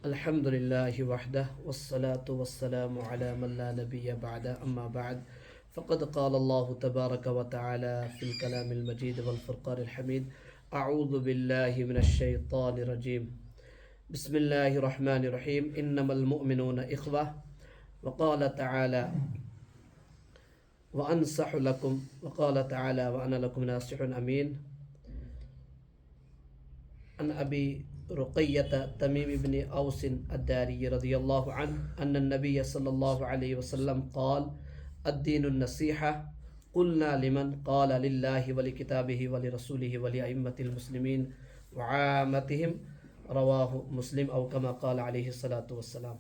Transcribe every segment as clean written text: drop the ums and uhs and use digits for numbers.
الحمد لله وحده والصلاة والسلام على من لا نبي بعد أما بعد فقد قال الله تبارك وتعالى في الكلام المجيد والفرقان الحميد أعوذ بالله من الشيطان الرجيم بسم الله الرحمن الرحيم إنما المؤمنون إخوة وقال تعالى وأنصح لكم وقال تعالى وأنا لكم ناصح أمين عن أبي رقية تميم بن أوس الداري رضي الله عنه أن النبي صلى الله عليه وسلم قال الدين النصيحة قلنا لمن قال لله ولكتابه ولرسوله ولأئمة المسلمين وعامتهم رواه مسلم أو كما قال عليه الصلاة والسلام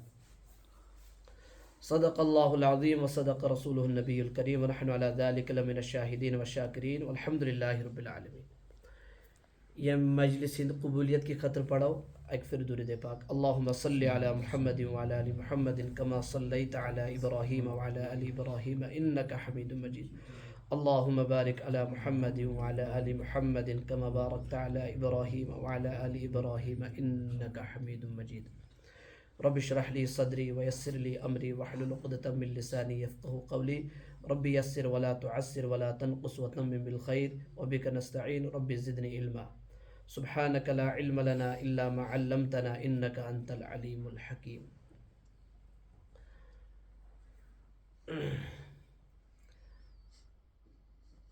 صدق الله العظيم وصدق رسوله النبي الكريم ونحن على ذلك لمن الشاهدين والشاكرين والحمد لله رب العالمين. یہ مجلس قبولیت کی خطر پڑھو ایک پھر درود پاک. اللہم صلی علی محمد وعلی آل محمد کما صلیت علی ابراہیم وعلی آل ابراہیم انکا حمید مجید. اللہم بارک علی محمد وعلی آل محمد کما بارکت علی ابراہیم وعلی آل ابراہیم انکا حمید مجید. رب اشرح لی صدری ویسر لی امری واحلل عقدۃ من لسانی یفقهوا قولی. رب یسر ولا تعسر ولا تنقص وتمم بالخیر وبک نستعین. رب زدنی علما. سبحانك لا علم لنا إلا ما علمتنا إنك أنت العليم الحكيم.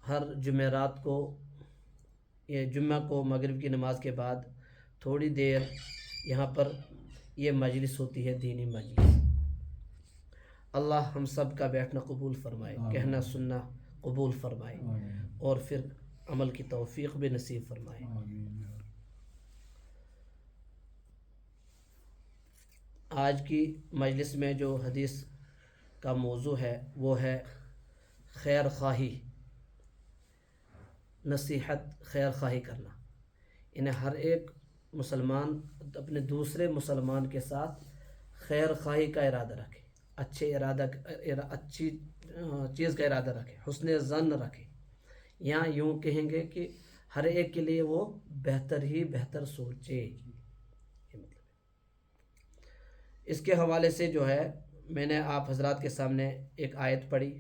ہر جمعرات کو یہ جمعہ کو مغرب کی نماز کے بعد تھوڑی دیر یہاں پر یہ مجلس ہوتی ہے، دینی مجلس. اللہ ہم سب کا بیٹھنا قبول فرمائے، کہنا سننا قبول فرمائے اور پھر عمل کی توفیق بھی نصیب فرمائے. آج کی مجلس میں جو حدیث کا موضوع ہے وہ ہے خیر خواہی، نصیحت، خیر خواہی کرنا. انہیں ہر ایک مسلمان اپنے دوسرے مسلمان کے ساتھ خیر خواہی کا ارادہ رکھے، اچھی چیز کا ارادہ رکھے، حسن ظن رکھے. یہاں یوں کہیں گے کہ ہر ایک کے لیے وہ بہتر ہی بہتر سوچے. اس کے حوالے سے جو ہے میں نے آپ حضرات کے سامنے ایک آیت پڑھی.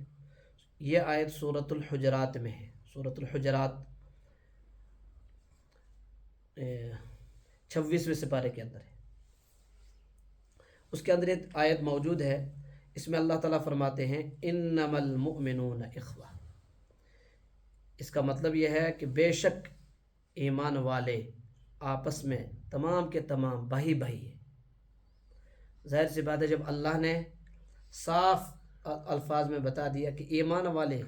یہ آیت سورۃ الحجرات میں ہے. سورۃ الحجرات 26ویں سپارے کے اندر ہے. اس کے اندر ایک آیت موجود ہے. اس میں اللہ تعالیٰ فرماتے ہیں انما المؤمنون اخوہ. اس کا مطلب یہ ہے کہ بے شک ایمان والے آپس میں تمام کے تمام بھائی بھائی ہیں. ظاہر سی بات ہے جب اللہ نے صاف الفاظ میں بتا دیا کہ ایمان والے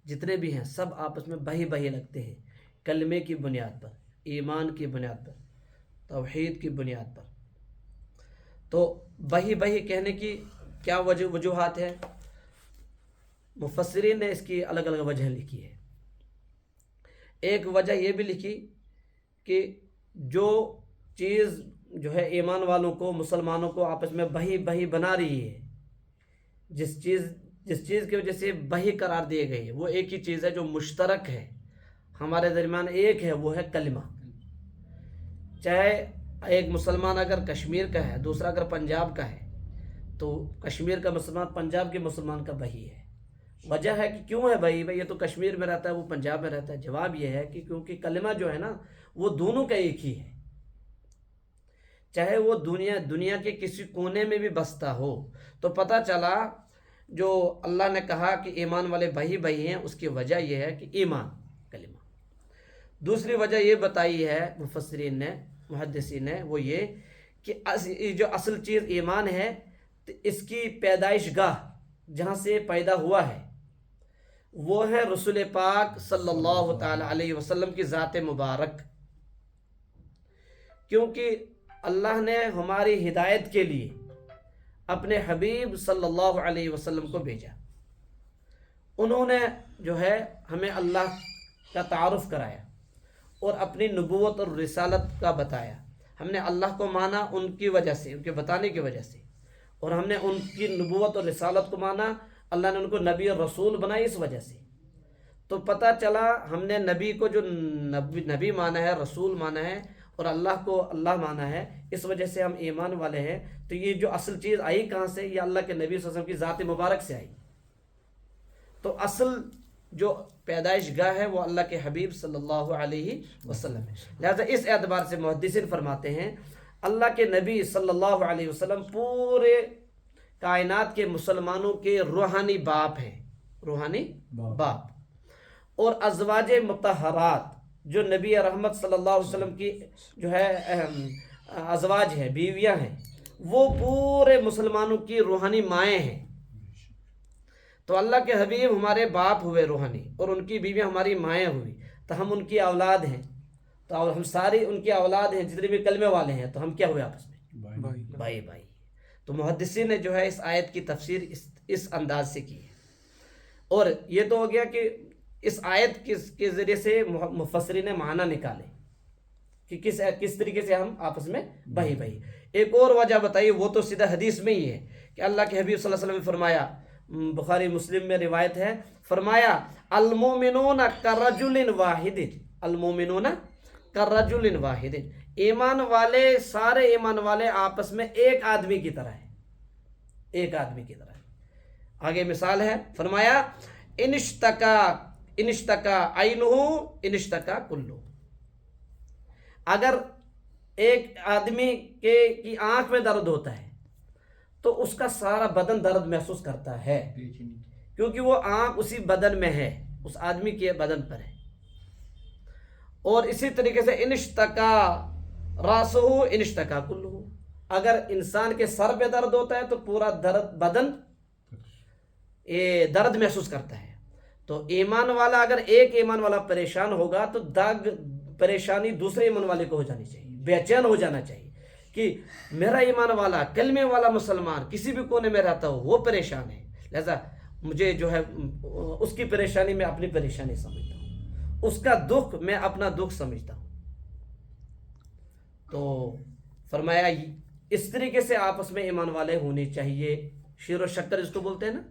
جتنے بھی ہیں سب آپس میں بھائی بھائی لگتے ہیں کلمے کی بنیاد پر، ایمان کی بنیاد پر، توحید کی بنیاد پر، تو بھائی بھائی کہنے کی کیا وجوہات ہیں؟ مفسرین نے اس کی الگ الگ وجہ لکھی ہے. ایک وجہ یہ بھی لکھی کہ جو چیز جو ہے ایمان والوں کو، مسلمانوں کو آپس میں بہی بہی بنا رہی ہے، جس چیز کی وجہ سے بہی قرار دیے گئی ہے، وہ ایک ہی چیز ہے جو مشترک ہے ہمارے درمیان، ایک ہے، وہ ہے کلمہ. چاہے ایک مسلمان اگر کشمیر کا ہے، دوسرا اگر پنجاب کا ہے، تو کشمیر کا مسلمان پنجاب کے مسلمان کا بہی ہے. وجہ ہے کہ کیوں ہے بھائی یہ تو کشمیر میں رہتا ہے، وہ پنجاب میں رہتا ہے. جواب یہ ہے کہ کیونکہ کلمہ جو ہے نا وہ دونوں کا ایک ہی ہے. چاہے وہ دنیا کے کسی کونے میں بھی بستا ہو. تو پتہ چلا جو اللہ نے کہا کہ ایمان والے بھائی بھائی ہیں، اس کی وجہ یہ ہے کہ ایمان، کلمہ. دوسری وجہ یہ بتائی ہے مفسرین نے، محدثین نے، وہ یہ کہ جو اصل چیز ایمان ہے اس کی پیدائش گاہ جہاں سے پیدا ہوا ہے وہ ہے رسول پاک صلی اللہ تعالی علیہ وسلم کی ذات مبارک. کیونکہ اللہ نے ہماری ہدایت کے لیے اپنے حبیب صلی اللہ علیہ وسلم کو بھیجا. انہوں نے جو ہے ہمیں اللہ کا تعارف کرایا اور اپنی نبوت اور رسالت کا بتایا. ہم نے اللہ کو مانا ان کی وجہ سے، ان کے بتانے کی وجہ سے، اور ہم نے ان کی نبوت اور رسالت کو مانا، اللہ نے ان کو نبی اور رسول بنائی اس وجہ سے. تو پتہ چلا ہم نے نبی کو جو نبی مانا ہے، رسول مانا ہے، اور اللہ کو اللہ مانا ہے، اس وجہ سے ہم ایمان والے ہیں. تو یہ جو اصل چیز آئی کہاں سے؟ یہ اللہ کے نبی صلی اللہ علیہ وسلم کی ذات مبارک سے آئی. تو اصل جو پیدائش گاہ ہے وہ اللہ کے حبیب صلی اللہ علیہ وسلم ہے. لہذا اس اعتبار سے محدثین فرماتے ہیں اللہ کے نبی صلی اللہ علیہ وسلم پورے کائنات کے مسلمانوں کے روحانی باپ ہیں، روحانی باپ. اور ازواج مطہرات جو نبی رحمت صلی اللہ علیہ وسلم کی جو ہے ازواج ہیں، بیویاں ہیں، وہ پورے مسلمانوں کی روحانی مائیں ہیں. تو اللہ کے حبیب ہمارے باپ ہوئے روحانی، اور ان کی بیویاں ہماری مائیں ہوئی، تو ہم ان کی اولاد ہیں. تو ہم ساری ان کی اولاد ہیں، جتنے بھی کلمے والے ہیں، تو ہم کیا ہوئے آپس میں؟ بھائی بھائی. تو محدثین نے جو ہے اس آیت کی تفسیر اس انداز سے کی ہے. اور یہ تو ہو گیا کہ اس آیت کے ذریعے سے مفسرین نے معنی نکالے کہ کس طریقے سے ہم آپس میں بھائی بھائی. ایک اور وجہ بتائیے، وہ تو سیدھا حدیث میں ہی ہے کہ اللہ کے حبیب صلی اللہ علیہ وسلم نے فرمایا، بخاری مسلم میں روایت ہے، فرمایا المومنون کرجل واحد، المومنون کرجل واحد، ایمان والے سارے ایمان والے آپس میں ایک آدمی کی طرح ہیں، ایک آدمی کی طرح ہے. آگے مثال ہے، فرمایا انشتکا عینہ انشتکا کلو. اگر ایک آدمی کی آنکھ میں درد ہوتا ہے تو اس کا سارا بدن درد محسوس کرتا ہے، کیونکہ وہ آنکھ اسی بدن میں ہے، اس آدمی کے بدن پر ہے. اور اسی طریقے سے انشتکا راسہ انشتکا کلہ، اگر انسان کے سر پہ درد ہوتا ہے تو پورا بدن درد محسوس کرتا ہے. تو ایمان والا، اگر ایک ایمان والا پریشان ہوگا تو پریشانی دوسرے ایمان والے کو ہو جانی چاہیے، بے چین ہو جانا چاہیے کہ میرا ایمان والا، کلمے والا مسلمان کسی بھی کونے میں رہتا ہو وہ پریشان ہے، لہذا مجھے جو ہے اس کی پریشانی میں اپنی پریشانی سمجھتا ہوں، اس کا دکھ میں اپنا دکھ سمجھتا ہوں. تو فرمایا اس طریقے سے آپس میں ایمان والے ہونے چاہیے. شیر و شکر اس کو بولتے ہیں نا،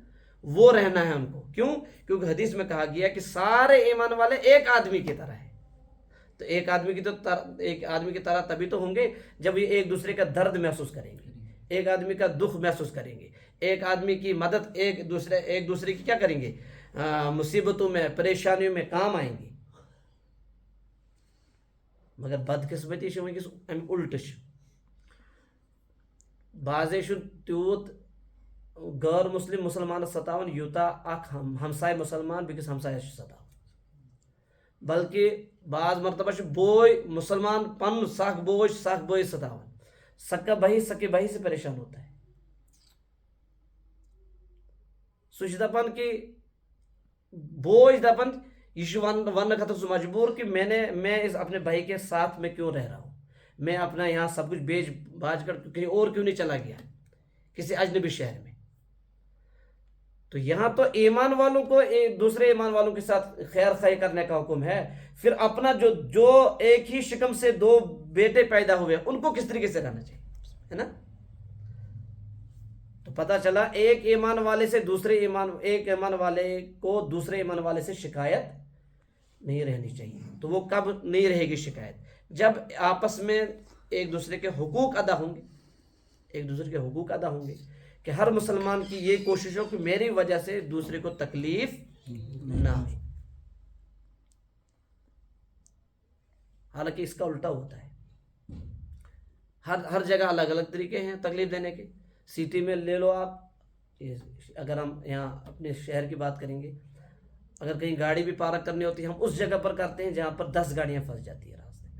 وہ رہنا ہے ان کو. کیوں؟ کیونکہ حدیث میں کہا گیا کہ سارے ایمان والے ایک آدمی کی طرح ہیں. تو ایک آدمی کی طرح تبھی تو ہوں گے جب یہ ایک دوسرے کا درد محسوس کریں گے، ایک آدمی کا دکھ محسوس کریں گے، ایک آدمی کی مدد ایک دوسرے کی کیا کریں گے، مصیبتوں میں پریشانیوں میں کام آئیں گے. مگر بدقسمتی سے ونکس الٹ بعضے تیوت غیر مسلم مسلمان ستاون یوتا اخ ہمسائے مسلمان بیکس ہمسایہ ستاون. بلکہ بعض مرتبہ بوئے مسلمان پن سکھ بوئے ستاون، سکا بھائی سکے بھائی سے پریشان ہوتا ہے. سوچ دپن کہ بوجھ دپن یہ ون خطر سو مجبور کہ میں اس اپنے بھائی کے ساتھ میں کیوں رہ رہا ہوں، میں اپنا یہاں سب کچھ بیچ باج کر کہیں اور کیوں نہیں چلا گیا کسی اجنبی شہر میں. تو یہاں تو ایمان والوں کو دوسرے ایمان والوں کے ساتھ خیر خواہی کرنے کا حکم ہے. پھر اپنا جو ایک ہی شکم سے دو بیٹے پیدا ہوئے ان کو کس طریقے سے رہنا چاہیے، ہے نا. تو پتہ چلا ایک ایمان والے سے ایک ایمان والے کو دوسرے ایمان والے سے شکایت نہیں رہنی چاہیے. تو وہ کب نہیں رہے گی شکایت؟ جب آپس میں ایک دوسرے کے حقوق ادا ہوں گے، کہ ہر مسلمان کی یہ کوشش ہو کہ میری وجہ سے دوسرے کو تکلیف نہ ہو. حالانکہ اس کا الٹا ہوتا ہے، ہر جگہ الگ الگ طریقے ہیں تکلیف دینے کے. سٹی میں لے لو آپ، اگر ہم یہاں اپنے شہر کی بات کریں گے، اگر کہیں گاڑی بھی پارک کرنی ہوتی ہے ہم اس جگہ پر کرتے ہیں جہاں پر 10 گاڑیاں پھنس جاتی ہیں راستے میں.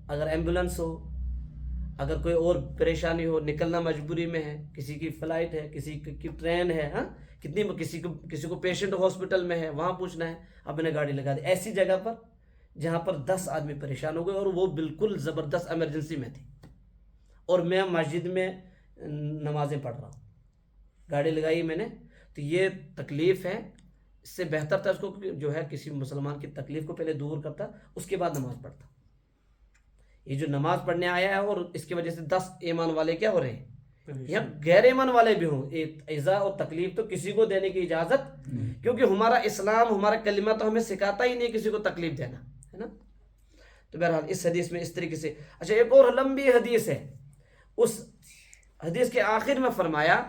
اگر ایمبولنس ہو، اگر کوئی اور پریشانی ہو، نکلنا مجبوری میں ہے، کسی کی فلائٹ ہے، کسی کی ٹرین ہے، کسی کو پیشنٹ ہاسپٹل میں ہے، وہاں پوچھنا ہے، اب نے گاڑی لگا دی ایسی جگہ پر جہاں پر 10 آدمی پریشان ہو گئے اور وہ بالکل زبردست ایمرجنسی میں تھی، اور میں مسجد میں نمازیں پڑھ رہا ہوں، گاڑی لگائی میں نے. تو یہ تکلیف ہے. اس سے بہتر تھا اس کو جو ہے کسی مسلمان کی تکلیف کو پہلے دور کرتا، اس کے بعد نماز پڑھتا. یہ جو نماز پڑھنے آیا ہے اور اس کی وجہ سے 10 ایمان والے کیا ہو رہے ہیں، یا غیر ایمان والے بھی ہوں، ایذا اور تکلیف تو کسی کو دینے کی اجازت، کیونکہ ہمارا اسلام، ہمارا کلمہ تو ہمیں سکھاتا ہی نہیں کسی کو تکلیف دینا، ہے نا. تو بہرحال اس حدیث میں اس طریقے سے. اچھا ایک اور لمبی حدیث ہے، اس حدیث کے آخر میں فرمایا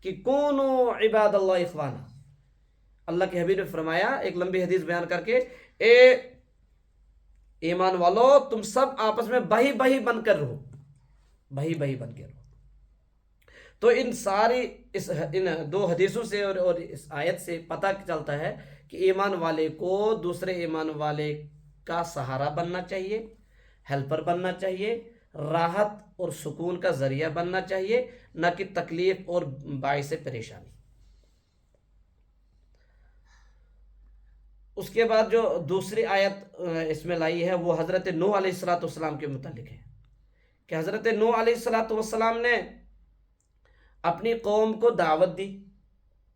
کہ کونوا عباد اللہ اخوانا. اللہ کے حبیب نے فرمایا ایک لمبی حدیث بیان کر کے، اے ایمان والو تم سب آپس میں بھائی بھائی بن کر رہو، بھائی بھائی بن کے رہو. تو ان دو حدیثوں سے اور اس آیت سے پتہ چلتا ہے کہ ایمان والے کو دوسرے ایمان والے کا سہارا بننا چاہیے، ہیلپر بننا چاہیے، راحت اور سکون کا ذریعہ بننا چاہیے، نہ کہ تکلیف اور باعث پریشانی. اس کے بعد جو دوسری آیت اس میں لائی ہے وہ حضرت نوح علیہ السلام کے متعلق ہے کہ حضرت نوح علیہ السلام نے اپنی قوم کو دعوت دی،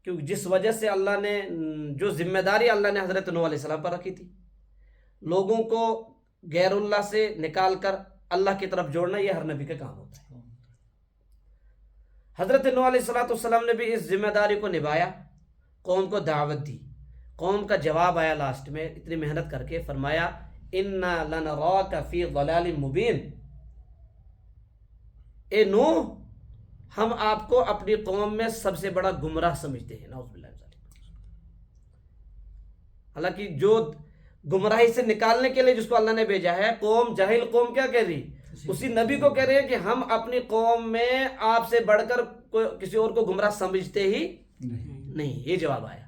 کیونکہ جس وجہ سے اللہ نے جو ذمہ داری اللہ نے حضرت نوح علیہ السلام پر رکھی تھی، لوگوں کو غیر اللہ سے نکال کر اللہ کی طرف جوڑنا، یہ ہر نبی کا کام ہوتا ہے. حضرت نوح علیہ السلام نے بھی اس ذمہ داری کو نبھایا، قوم کو دعوت دی. قوم کا جواب آیا لاسٹ میں اتنی محنت کر کے، فرمایا انا لنراک فی ضلال مبین. اے نوح ہم آپ کو اپنی قوم میں سب سے بڑا گمراہ سمجھتے ہیں. نعوذ باللہ. حالانکہ جو گمراہی سے نکالنے کے لیے جس کو اللہ نے بھیجا ہے، قوم جاہل قوم کیا کہہ رہی، اسی نبی کو کہہ رہے ہیں کہ ہم اپنی قوم میں آپ سے بڑھ کر کسی اور کو گمراہ سمجھتے ہی نہیں. یہ جواب آیا.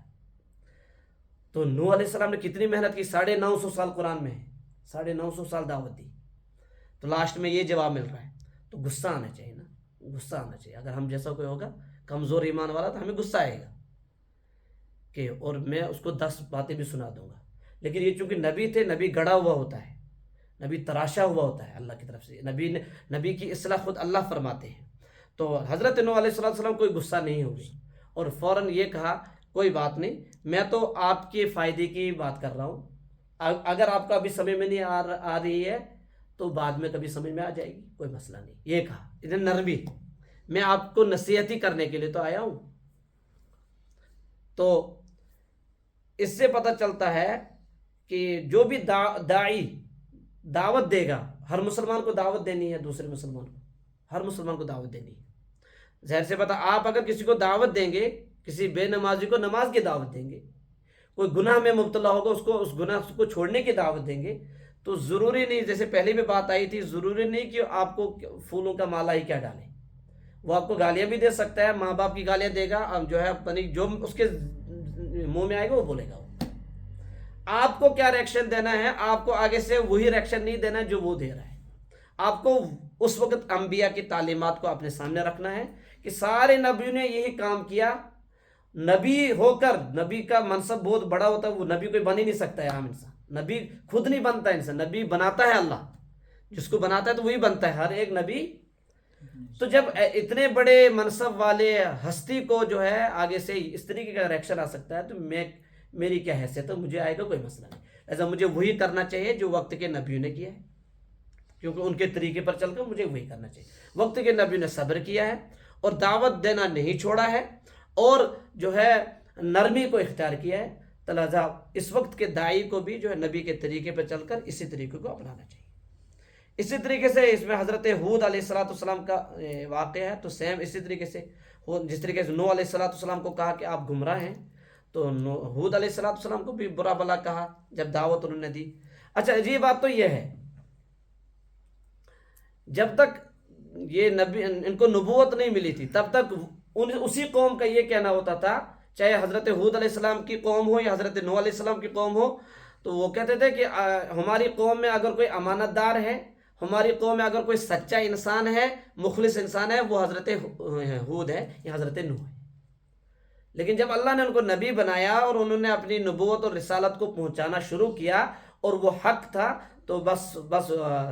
تو نوح علیہ السلام نے کتنی محنت کی، 950 سال قرآن میں ہے، 950 سال دعوت دی، تو لاسٹ میں یہ جواب مل رہا ہے. تو غصہ آنا چاہیے نا، غصہ آنا چاہیے. اگر ہم جیسا کوئی ہوگا کمزور ایمان والا تو ہمیں غصہ آئے گا کہ اور میں اس کو 10 باتیں بھی سنا دوں گا. لیکن یہ چونکہ نبی تھے، نبی گڑا ہوا ہوتا ہے، نبی تراشا ہوا ہوتا ہے اللہ کی طرف سے. نبی کی اصلاح خود اللہ فرماتے ہیں. تو حضرت نوح علیہ السلام کوئی غصہ نہیں ہوئی اور فوراً یہ کہا کوئی بات نہیں، میں تو آپ کے فائدے کی بات کر رہا ہوں، اگر آپ کا ابھی سمجھ میں نہیں آ رہی ہے تو بعد میں کبھی سمجھ میں آ جائے گی، کوئی مسئلہ نہیں. یہ کہا اتنی نرمی، میں آپ کو نصیحت ہی کرنے کے لیے تو آیا ہوں. تو اس سے پتہ چلتا ہے کہ جو بھی داعی دعوت دے گا، ہر مسلمان کو دعوت دینی ہے، دوسرے مسلمان کو، ہر مسلمان کو دعوت دینی ہے. ظاہر سے پتہ، آپ اگر کسی کو دعوت دیں گے، کسی بے نمازی کو نماز کی دعوت دیں گے، کوئی گناہ میں مبتلا ہوگا اس گناہ کو چھوڑنے کی دعوت دیں گے، تو ضروری نہیں، جیسے پہلے بھی بات آئی تھی، ضروری نہیں کہ آپ کو پھولوں کا مالا ہی کیا ڈالیں. وہ آپ کو گالیاں بھی دے سکتا ہے، ماں باپ کی گالیاں دے گا، جو ہے جو اس کے منہ میں آئے گا وہ بولے گا. آپ کو کیا ریئیکشن دینا ہے، آپ کو آگے سے وہی ریئیکشن نہیں دینا جو وہ دے رہا ہے. آپ کو اس وقت انبیاء کی تعلیمات کو اپنے سامنے رکھنا ہے کہ سارے نبیوں نے یہی کام کیا. نبی ہو کر، نبی کا منصب بہت بڑا ہوتا ہے، وہ نبی کوئی بن ہی نہیں سکتا ہے عام انسان. نبی خود نہیں بنتا ہے انسان، نبی بناتا ہے اللہ، جس کو بناتا ہے تو وہی بنتا ہے ہر ایک نبی. تو جب اتنے بڑے منصب والے ہستی کو جو ہے آگے سے اس طریقے کا ریئیکشن آ سکتا ہے، تو میری کیا حیثیت ہے، مجھے آئے گا کوئی مسئلہ نہیں. ایسا مجھے وہی کرنا چاہیے جو وقت کے نبیوں نے کیا ہے، کیونکہ ان کے طریقے پر چل کر مجھے وہی کرنا چاہیے. وقت کے نبیوں نے صبر کیا ہے اور دعوت دینا نہیں چھوڑا ہے اور جو ہے نرمی کو اختیار کیا ہے. لہذا اس وقت کے داعی کو بھی جو ہے نبی کے طریقے پر چل کر اسی طریقے کو اپنانا چاہیے. اسی طریقے سے اس میں حضرت ہود علیہ السلام کا واقعہ ہے. تو سیم اسی طریقے سے جس طریقے سے نوح علیہ السلام کو کہا کہ آپ گمراہ ہیں، تو ہود علیہ السلام کو بھی برا بلا کہا جب دعوت انہوں نے دی. اچھا عجیب بات تو یہ ہے، جب تک یہ نبی ان کو نبوت نہیں ملی تھی تب تک اسی قوم کا یہ کہنا ہوتا تھا، چاہے حضرت ہود علیہ السلام کی قوم ہو یا حضرت نوح علیہ السلام کی قوم ہو، تو وہ کہتے تھے کہ ہماری قوم میں اگر کوئی امانت دار ہے، ہماری قوم میں اگر کوئی سچا انسان ہے، مخلص انسان ہے، وہ حضرت ہود ہے یا حضرت نوح ہے. لیکن جب اللہ نے ان کو نبی بنایا اور انہوں نے اپنی نبوت اور رسالت کو پہنچانا شروع کیا اور وہ حق تھا، تو بس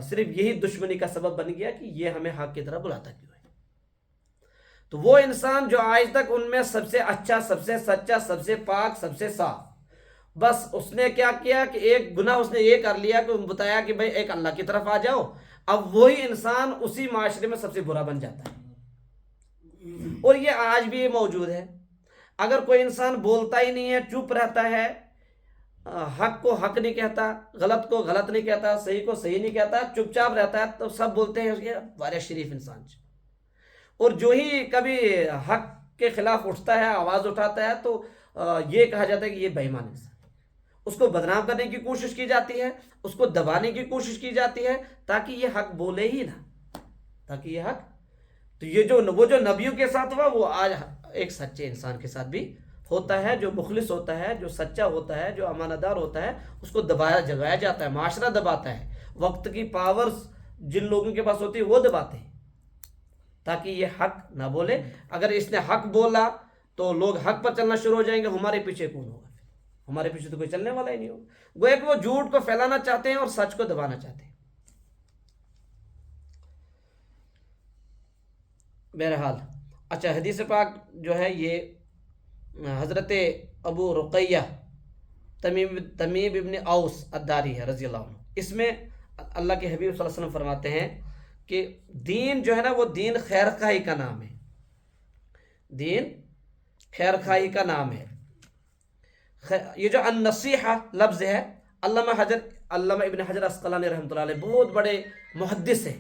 صرف یہی دشمنی کا سبب بن گیا کہ یہ ہمیں حق کی طرف بلاتا کیوں ہے. تو وہ انسان جو آج تک ان میں سب سے اچھا، سب سے سچا، سب سے پاک، سب سے صاف، بس اس نے کیا کیا کہ ایک گناہ اس نے یہ کر لیا کہ بتایا کہ بھائی ایک اللہ کی طرف آ جاؤ. اب وہی انسان اسی معاشرے میں سب سے برا بن جاتا ہے. اور یہ آج بھی موجود ہے. اگر کوئی انسان بولتا ہی نہیں ہے، چپ رہتا ہے، حق کو حق نہیں کہتا، غلط کو غلط نہیں کہتا، صحیح کو صحیح نہیں کہتا، چپ چاپ رہتا ہے، تو سب بولتے ہیں یہ واریہ شریف انسان ہے۔ اور جو ہی کبھی حق کے خلاف اٹھتا ہے، آواز اٹھاتا ہے، تو یہ کہا جاتا ہے کہ یہ بے ایمان انسان ہے۔ اس کو بدنام کرنے کی کوشش کی جاتی ہے، اس کو دبانے کی کوشش کی جاتی ہے، تاکہ یہ حق بولے ہی نہ، تاکہ یہ حق۔ تو یہ وہ جو نبیوں کے ساتھ ہوا، وہ آج ایک سچے انسان کے ساتھ بھی ہوتا ہے۔ جو مخلص ہوتا ہے، جو سچا ہوتا ہے، جو امانت دار ہوتا ہے، اس کو دبایا جگایا جاتا ہے، معاشرہ دباتا ہے، وقت کی پاورز جن لوگوں کے پاس ہوتی ہے وہ دباتے ہیں، تاکہ یہ حق نہ بولے۔ اگر اس نے حق بولا تو لوگ حق پر چلنا شروع ہو جائیں گے، ہمارے پیچھے کون ہوگا؟ ہمارے پیچھے تو کوئی چلنے والا ہی نہیں ہوگا۔ گویا کہ وہ جھوٹ کو پھیلانا چاہتے ہیں اور سچ کو دبانا چاہتے ہیں۔ بہرحال اچھا، حدیث پاک جو ہے یہ حضرت ابو رقیہ تمیم ابن اوس الداری ہے رضی اللہ عنہ۔ اس میں اللہ کے حبیب صلی اللہ علیہ وسلم فرماتے ہیں کہ دین جو ہے نا، وہ دین خیر خواہی کا نام ہے، دین خیر خواہی کا نام ہے۔ یہ جو النصیحہ لفظ ہے، علامہ ابن حجر عسقلانی رحمۃ اللہ علیہ بہت بڑے محدث ہیں،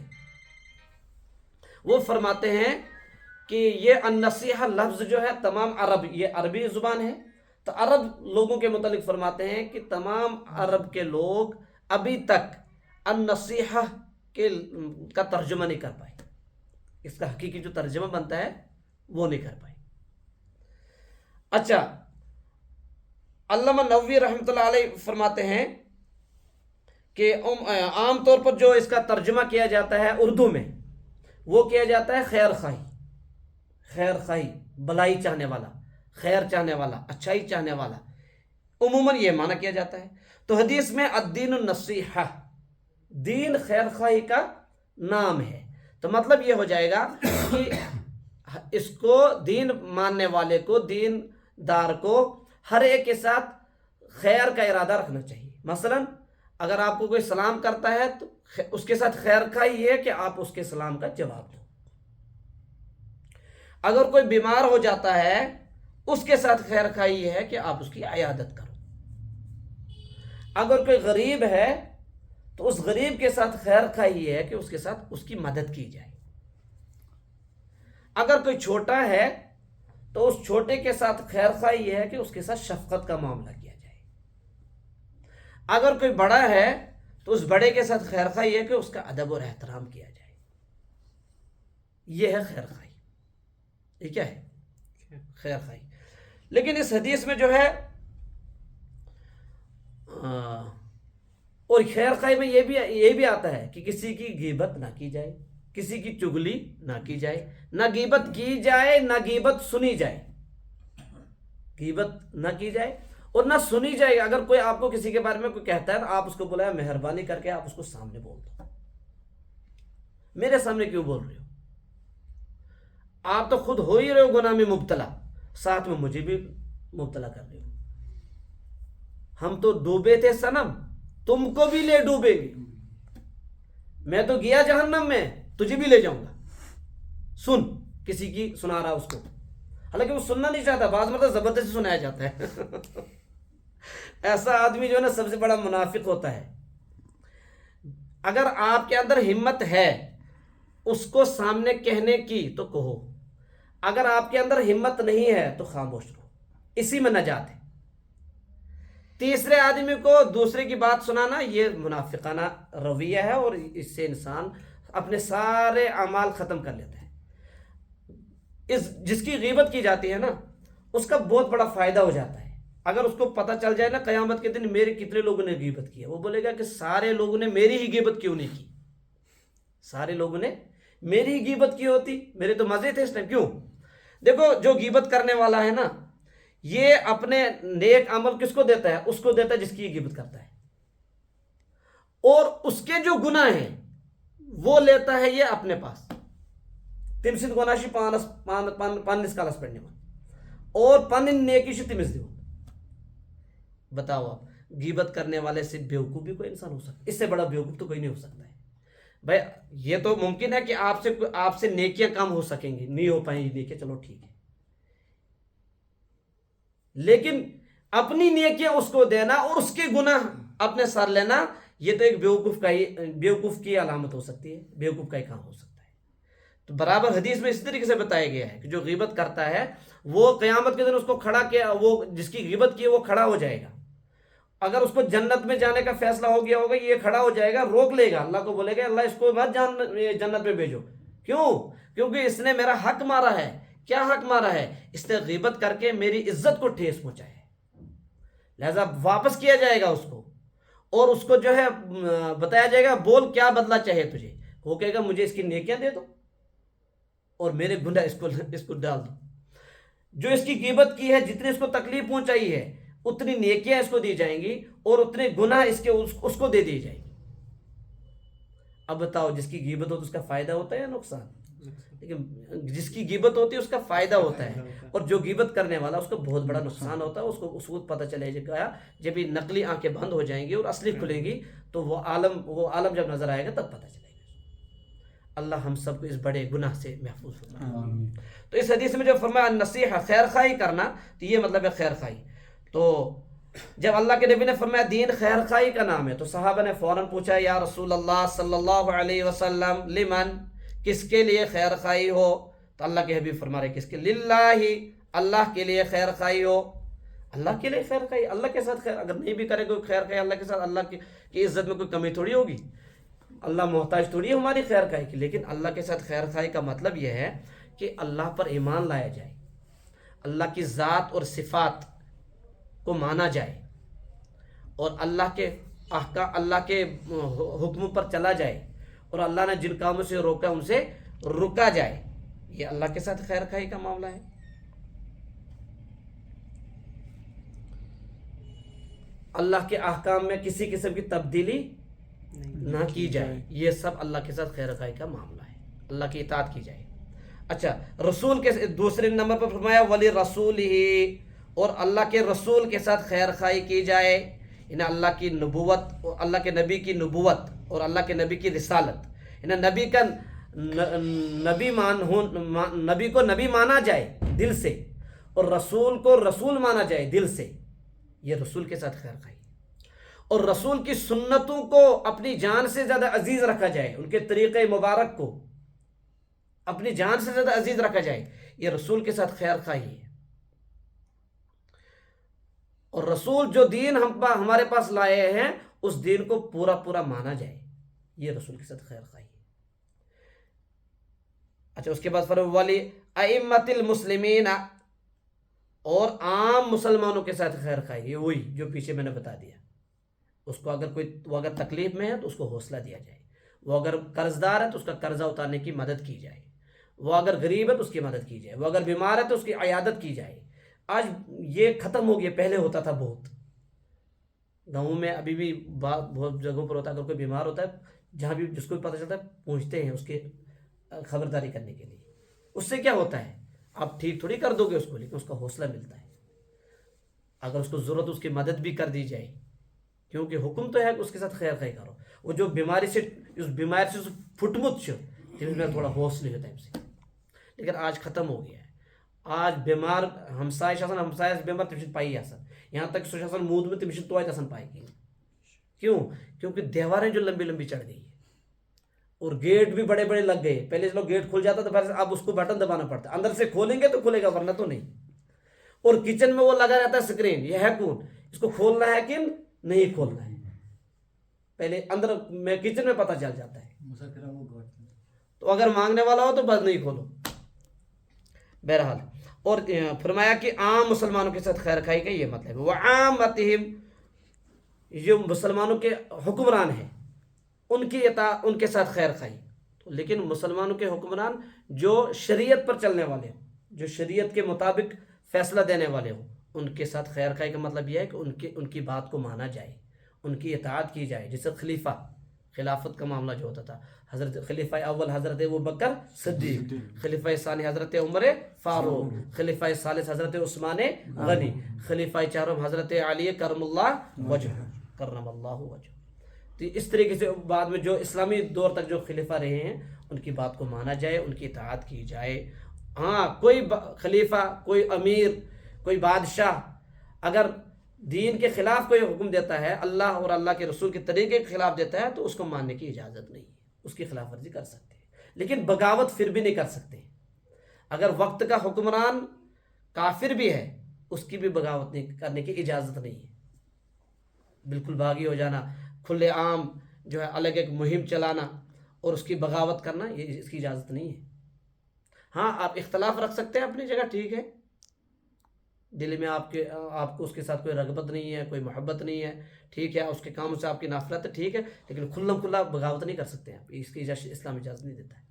وہ فرماتے ہیں کہ یہ النصیحہ لفظ جو ہے تمام عرب، یہ عربی زبان ہے، تو عرب لوگوں کے متعلق فرماتے ہیں کہ تمام عرب کے لوگ ابھی تک النصیحہ کا ترجمہ نہیں کر پائے، اس کا حقیقی جو ترجمہ بنتا ہے وہ نہیں کر پائے۔ اچھا، علامہ نووی رحمۃ اللہ علیہ فرماتے ہیں کہ عام طور پر جو اس کا ترجمہ کیا جاتا ہے اردو میں، وہ کیا جاتا ہے خیر خواہی، خیر خواہی، بلائی چاہنے والا، خیر چاہنے والا، اچھائی چاہنے والا، عموماً یہ معنی کیا جاتا ہے۔ تو حدیث میں الدین النصیحہ، دین خیر خواہی کا نام ہے، تو مطلب یہ ہو جائے گا کہ اس کو دین ماننے والے کو، دین دار کو ہر ایک کے ساتھ خیر کا ارادہ رکھنا چاہیے۔ مثلا اگر آپ کو کوئی سلام کرتا ہے تو اس کے ساتھ خیر خواہی یہ ہے کہ آپ اس کے سلام کا جواب دو۔ اگر کوئی بیمار ہو جاتا ہے، اس کے ساتھ خیر خواہی یہ ہے کہ آپ اس کی عیادت کرو۔ اگر کوئی غریب ہے تو اس غریب کے ساتھ خیر خواہی یہ ہے کہ اس کے ساتھ اس کی مدد کی جائے۔ اگر کوئی چھوٹا ہے تو اس چھوٹے کے ساتھ خیر خواہی یہ ہے کہ اس کے ساتھ شفقت کا معاملہ کیا جائے۔ اگر کوئی بڑا ہے تو اس بڑے کے ساتھ خیر خواہی یہ ہے کہ اس کا ادب اور احترام کیا جائے۔ یہ ہے خیر خواہی، یہ کیا ہے؟ خیر خواہی۔ لیکن اس حدیث میں جو ہے اور خیر خواہی میں یہ بھی آتا ہے کہ کسی کی غیبت نہ کی جائے، کسی کی چگلی نہ کی جائے، نہ غیبت کی جائے، نہ غیبت سنی جائے، غیبت نہ کی جائے اور نہ سنی جائے۔ اگر کوئی آپ کو کسی کے بارے میں کوئی کہتا ہے تو آپ اس کو بولا مہربانی کر کے آپ اس کو سامنے بول دو، میرے سامنے کیوں بول رہے ہو؟ آپ تو خود ہو ہی رہے ہو گناہ میں مبتلا، ساتھ میں مجھے بھی مبتلا کر رہے ہو۔ ہم تو ڈوبے تھے صنم، تم کو بھی لے ڈوبے گے۔ میں تو گیا جہنم میں، تجھے بھی لے جاؤں گا۔ سن، کسی کی سنا رہا اس کو، حالانکہ وہ سننا نہیں چاہتا، بعض مرتبہ زبردستی سنایا جاتا ہے۔ ایسا آدمی جو ہے نا سب سے بڑا منافق ہوتا ہے۔ اگر آپ کے اندر ہمت ہے اس کو سامنے کہنے کی تو کہو، اگر آپ کے اندر ہمت نہیں ہے تو خاموش رہو، اسی میں نجات ہے۔ تیسرے آدمی کو دوسرے کی بات سنانا یہ منافقانہ رویہ ہے، اور اس سے انسان اپنے سارے اعمال ختم کر لیتا ہے۔ جس کی غیبت کی جاتی ہے نا، اس کا بہت بڑا فائدہ ہو جاتا ہے۔ اگر اس کو پتہ چل جائے نا قیامت کے دن میرے کتنے لوگوں نے غیبت کی ہے، وہ بولے گا کہ سارے لوگوں نے میری ہی غیبت کیوں نہیں کی، سارے لوگوں نے میری ہی غیبت کی ہوتی، میرے تو مزے تھے اس ٹائم۔ کیوں؟ دیکھو، جو غیبت کرنے والا ہے نا، یہ اپنے نیک عمل کس کو دیتا ہے؟ اس کو دیتا ہے جس کی یہ غیبت کرتا ہے، اور اس کے جو گناہ ہیں وہ لیتا ہے یہ اپنے پاس۔ تم سند گناہ پانس کالس پڑھنے میں اور پن نیکی تمس دیو۔ بتاؤ آپ، غیبت کرنے والے سے بیوقوف بھی کوئی انسان ہو سکتا ہے؟ اس سے بڑا بیوقوف تو کوئی نہیں ہو سکتا ہے بھائی۔ یہ تو ممکن ہے کہ آپ سے نیکیاں کم ہو سکیں گی، نہیں ہو پائیں گی نیکیاں، چلو ٹھیک ہے، لیکن اپنی نیکیاں اس کو دینا اور اس کے گناہ اپنے سر لینا، یہ تو ایک بیوقوف کی علامت ہو سکتی ہے، بیوقوف کا ہی کام ہو سکتا ہے۔ تو برابر حدیث میں اس طریقے سے بتایا گیا ہے کہ جو غیبت کرتا ہے وہ قیامت کے دن اس کو کھڑا کیا، وہ جس کی غیبت کی وہ کھڑا ہو جائے گا، اگر اس کو جنت میں جانے کا فیصلہ ہو گیا ہوگا یہ کھڑا ہو جائے گا، روک لے گا، اللہ کو بولے گا اللہ اس کو مت جنت میں بھیجو، کیوں؟ کیونکہ اس نے میرا حق مارا ہے۔ کیا حق مارا ہے؟ اس نے غیبت کر کے میری عزت کو ٹھیس پہنچایا ہے، لہذا واپس کیا جائے گا اس کو، اور اس کو جو ہے بتایا جائے گا بول کیا بدلہ چاہیے تجھے، وہ کہے گا مجھے اس کی نیکیاں دے دو اور میرے گناہ اس کو ڈال دو۔ جو اس کی غیبت کی ہے، جتنی اس کو تکلیف پہنچائی ہے اتنی نیکیاں اس کو دی جائیں گی اور اتنے گناہ اس کو دے دی جائیں گے۔ اب بتاؤ جس کی غیبت ہوتی ہے اس کا فائدہ ہوتا ہے یا نقصان؟ لیکن جس کی غیبت ہوتی ہے اس کا فائدہ ہوتا ہے، اور جو غیبت کرنے والا اس کو بہت بڑا نقصان ہوتا ہے، اس کو پتہ چلے گا جب یہ نقلی آنکھیں بند ہو جائیں گی اور اصلی کھلیں گی تو وہ عالم جب نظر آئے گا تب پتہ چلے گا۔ اللہ ہم سب کو اس بڑے گناہ سے محفوظ فرمائے۔ تو اس حدیث میں جو فرمایا نصیحہ، خیر خواہی کرنا، تو یہ مطلب ہے خیر خواہی۔ تو جب اللہ کے نبی نے فرمایا دین خیر خواہی کا نام ہے تو صحابہ نے فوراً پوچھا یا رسول اللہ صلی اللہ علیہ وسلم لمن، کس کے لیے خیر خواہی ہو؟ تو اللہ کے حبیب فرما رہے کس کے؟ للہ، اللہ کے لیے خیر خواہی ہو۔ اللہ کے لیے خیر خواہی، اللہ کے ساتھ خیر، اگر نہیں بھی کرے کوئی خیر خواہی اللہ کے ساتھ، اللہ کی عزت میں کوئی کمی تھوڑی ہوگی، اللہ محتاج تھوڑی ہے ہماری خیر خواہی کی، لیکن اللہ کے ساتھ خیر خواہی کا مطلب یہ ہے کہ اللہ پر ایمان لایا جائے، اللہ کی ذات اور صفات کو مانا جائے، اور اللہ کے احکام، اللہ کے حکم پر چلا جائے، اور اللہ نے جن کاموں سے روکا ان سے رکا جائے، یہ اللہ کے ساتھ خیر خواہی کا معاملہ ہے۔ اللہ کے احکام میں کسی قسم کی تبدیلی نہ کی جائے، یہ سب اللہ کے ساتھ خیر خواہی کا معاملہ ہے، اللہ کی اطاعت کی جائے۔ اچھا، رسول کے دوسرے نمبر پر فرمایا ولی رسول ہی، اور اللہ کے رسول کے ساتھ خیر خواہی کی جائے، انہیں اللہ کی نبوت، اللہ کے نبی کی نبوت اور اللہ کے نبی کی رسالت، انہیں نبی کو نبی مانا جائے دل سے، اور رسول کو رسول مانا جائے دل سے، یہ رسول کے ساتھ خیر خواہی، اور رسول کی سنتوں کو اپنی جان سے زیادہ عزیز رکھا جائے، ان کے طریقے مبارک کو اپنی جان سے زیادہ عزیز رکھا جائے، یہ رسول کے ساتھ خیر خواہی ہے۔ اور رسول جو دین ہمارے پاس لائے ہیں اس دین کو پورا پورا مانا جائے، یہ رسول کے ساتھ خیر خواہی ہے۔ اچھا، اس کے بعد فرمایا ولی ائمۃ المسلمین، اور عام مسلمانوں کے ساتھ خیر خواہی، یہ وہی جو پیچھے میں نے بتا دیا، اس کو وہ اگر تکلیف میں ہے تو اس کو حوصلہ دیا جائے، وہ اگر قرض دار ہے تو اس کا قرضہ اتارنے کی مدد کی جائے، وہ اگر غریب ہے تو اس کی مدد کی جائے، وہ اگر بیمار ہے تو اس کی عیادت کی جائے۔ آج یہ ختم ہو گیا، پہلے ہوتا تھا بہت، گاؤں میں ابھی بھی بہت جگہوں پر ہوتا ہے، اگر کوئی بیمار ہوتا ہے جہاں بھی جس کو بھی پتہ چلتا ہے پہنچتے ہیں اس کے خبرداری کرنے کے لیے۔ اس سے کیا ہوتا ہے؟ آپ ٹھیک تھوڑی کر دو گے اس کو، لیکن اس کا حوصلہ ملتا ہے، اگر اس کو ضرورت اس کی مدد بھی کر دی جائے، کیونکہ حکم تو ہے کہ اس کے ساتھ خیر خواہی کرو۔ وہ جو بیماری سے پھٹمت میں تھوڑا حوصلہ ہوتا ہے، لیکن آج ختم ہو گیا ہے۔ آج بیمار ہمسایہ بیمار تم پائی آسان، یہاں تک سو مود میں تم توتہ پائی گئی، کیوں؟ کیونکہ دیواریں جو لمبی لمبی چڑھ گئی ہے اور گیٹ بھی بڑے بڑے لگ گئے، پہلے چلو گیٹ کھل جاتا تو اب اس کو بٹن دبانا پڑتا ہے، اندر سے کھولیں گے تو کھلے گا ورنہ تو نہیں۔ اور کچن میں وہ لگا رہتا ہے سکرین، یہ ہے کون، اس کو کھولنا ہے کہ نہیں کھولنا ہے، پہلے اندر میں کچن میں پتہ چل جاتا ہے، تو اگر مانگنے والا ہو تو بس نہیں کھولو۔ بہرحال، اور فرمایا کہ عام مسلمانوں کے ساتھ خیر خواہی کا یہ مطلب ہے، وعامتہم، جو مسلمانوں کے حکمران ہیں ان کے ساتھ خیر خواہی، لیکن مسلمانوں کے حکمران جو شریعت پر چلنے والے ہوں، جو شریعت کے مطابق فیصلہ دینے والے ہوں، ان کے ساتھ خیر خواہی کا مطلب یہ ہے کہ ان کی بات کو مانا جائے، ان کی اطاعت کی جائے۔ جیسے خلافت کا معاملہ جو ہوتا تھا، حضرت خلیفہ اول حضرت ابوبکر صدیق، خلیفہ ثانی حضرت عمر فاروق، خلیفہ ثالث حضرت عثمان غنی، خلیفہ چہارم حضرت علی کرم اللہ وجہ۔ تو اس طریقے سے بعد میں جو اسلامی دور تک جو خلیفہ رہے ہیں ان کی بات کو مانا جائے، ان کی اطاعت کی جائے۔ ہاں، کوئی خلیفہ، کوئی امیر، کوئی بادشاہ اگر دین کے خلاف کوئی حکم دیتا ہے، اللہ اور اللہ کے رسول کے طریقے کے خلاف دیتا ہے، تو اس کو ماننے کی اجازت نہیں ہے، اس کی خلاف ورزی کر سکتے ہیں، لیکن بغاوت پھر بھی نہیں کر سکتے۔ اگر وقت کا حکمران کافر بھی ہے، اس کی بھی بغاوت نہیں کرنے کی اجازت نہیں ہے، بالکل باغی ہو جانا، کھلے عام جو ہے الگ ایک مہم چلانا اور اس کی بغاوت کرنا، یہ اس کی اجازت نہیں ہے۔ ہاں آپ اختلاف رکھ سکتے ہیں اپنی جگہ، ٹھیک ہے، دل میں آپ کو اس کے ساتھ کوئی رغبت نہیں ہے، کوئی محبت نہیں ہے، ٹھیک ہے، اس کے کاموں سے آپ کی نفرت ہے، ٹھیک ہے، لیکن کھلم کھلا بغاوت نہیں کر سکتے ہیں آپ، اس کی اسلام اجازت نہیں دیتا ہے۔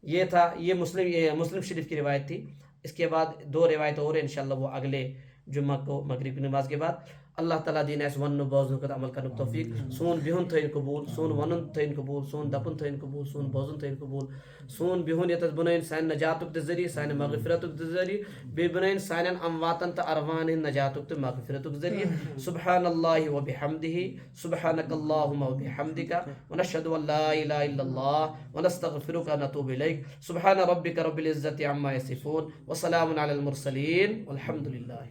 یہ تھا، یہ مسلم شریف کی روایت تھی۔ اس کے بعد 2 روایت اور ہیں، انشاءاللہ وہ اگلے جمعہ کو مغرب کی نماز کے بعد۔ اللہ تعالیٰ دین اس ون بوزن کو عمل کرنے توفیق، سون بہن تھین قبول، سون ونن تھین قبول، سون دپن تھین قبول، سون بوزن تھین قبول، سون بہن یتس بنائن سان نجاتک ذریعہ، سان مغفرتک ذریعہ، بی بنائن سانن امواتن تا ارواحن نجاتک تا مغفرتک ذریعہ۔ سبحان اللہ و بحمدہ، سبحانک اللہم و بحمدک، ونشہد ان لا الہ الا اللہ ونستغفرک ونتوب الیک۔ سبحان ربک رب العزت عما یصفون، وسلام علی المرسلین، والحمد للہ۔